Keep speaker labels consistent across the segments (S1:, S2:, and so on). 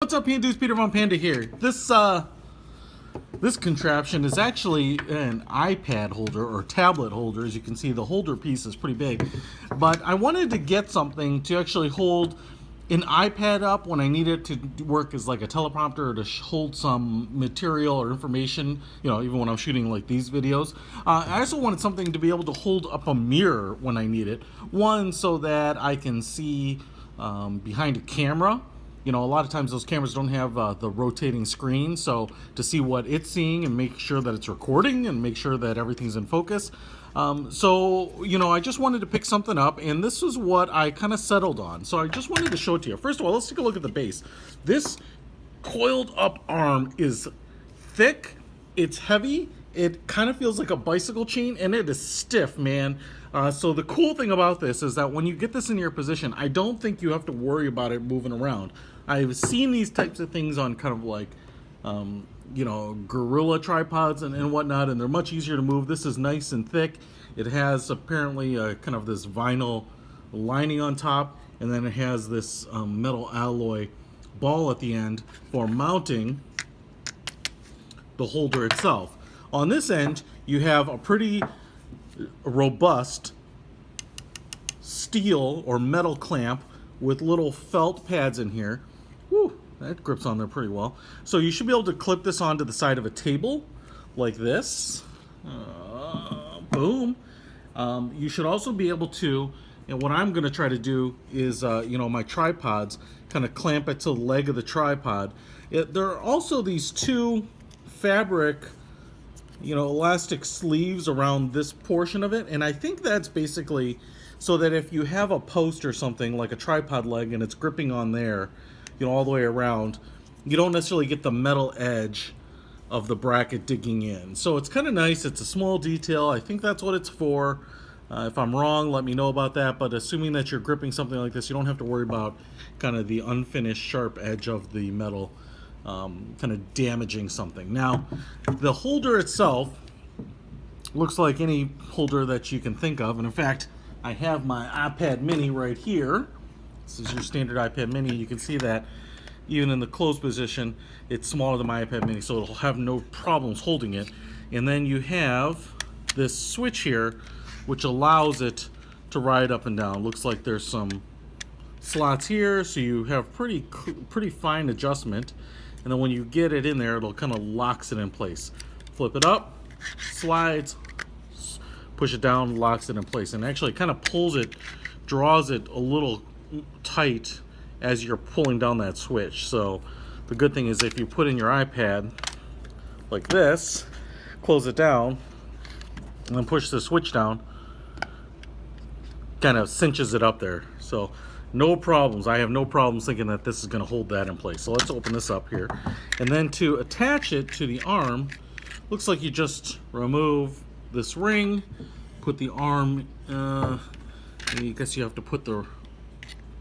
S1: What's up, Pandas? Peter von Panda here. This contraption is actually an iPad holder or tablet holder. As you can see, the holder piece is pretty big. But I wanted to get something to actually hold an iPad up when I need it to work as like a teleprompter or to hold some material or information, you know, even when I'm shooting like these videos. I also wanted something to be able to hold up a mirror when I need it. One, so that I can see behind a camera. You know, a lot of times those cameras don't have the rotating screen, so to see what it's seeing and make sure that it's recording and make sure that everything's in focus. So, you know, I just wanted to pick something up, and this is what I kind of settled on. So I just wanted to show it to you. First of all, let's take a look at the base. This coiled up arm is thick, it's heavy, it kind of feels like a bicycle chain, and it is stiff, man. So the cool thing about this is that when you get this in your position, I don't think you have to worry about it moving around. I've seen these types of things on kind of like, you know, gorilla tripods and whatnot, and they're much easier to move. This is nice and thick. It has apparently kind of this vinyl lining on top, and then it has this metal alloy ball at the end for mounting the holder itself. On this end, you have a pretty robust steel or metal clamp with little felt pads in here. Woo, that grips on there pretty well. So you should be able to clip this onto the side of a table like this. Boom. You should also be able to, and what I'm going to try to do is, you know, my tripods, kind of clamp it to the leg of the tripod. There are also these two fabric, you know, elastic sleeves around this portion of it, and I think that's basically so that if you have a post or something like a tripod leg and it's gripping on there, you know, all the way around, you don't necessarily get the metal edge of the bracket digging in. So it's kind of nice. It's a small detail. I think that's what it's for. If I'm wrong, let me know about that, but assuming that you're gripping something like this, you don't have to worry about kind of the unfinished sharp edge of the metal kind of damaging something. Now, the holder itself looks like any holder that you can think of, and in fact, I have my iPad mini right here. This is your standard iPad mini. You can see that even in the closed position, it's smaller than my iPad mini, so it'll have no problems holding it. And then you have this switch here, which allows it to ride up and down. Looks like there's some slots here, so you have pretty fine adjustment. And then when you get it in there, it'll kind of locks it in place. Flip it up, slides, push it down, locks it in place, and actually kind of pulls it, draws it a little tight as you're pulling down that switch. So the good thing is if you put in your iPad like this, close it down, and then push the switch down, kind of cinches it up there. So no problems. I have no problems thinking that this is going to hold that in place. So let's open this up here. And then to attach it to the arm, looks like you just remove this ring, put the arm, I guess you have to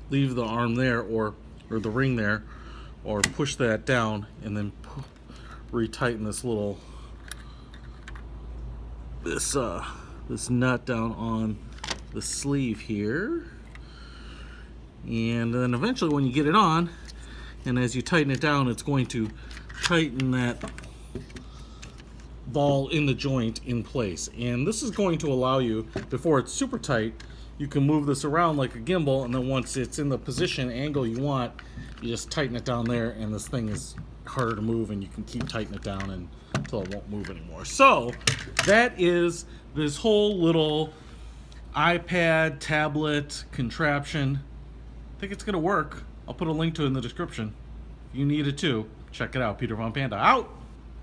S1: leave the arm there or the ring there, or push that down and then retighten this little, this nut down on the sleeve here. And then eventually when you get it on, and as you tighten it down, it's going to tighten that ball in the joint in place. And this is going to allow you, before it's super tight, you can move this around like a gimbal, and then once it's in the position angle you want, you just tighten it down there, and this thing is harder to move, and you can keep tightening it down until it won't move anymore. So that is this whole little iPad tablet contraption. I think it's gonna work. I'll put a link to it in the description. If you need it too, check it out. Peter von Panda out.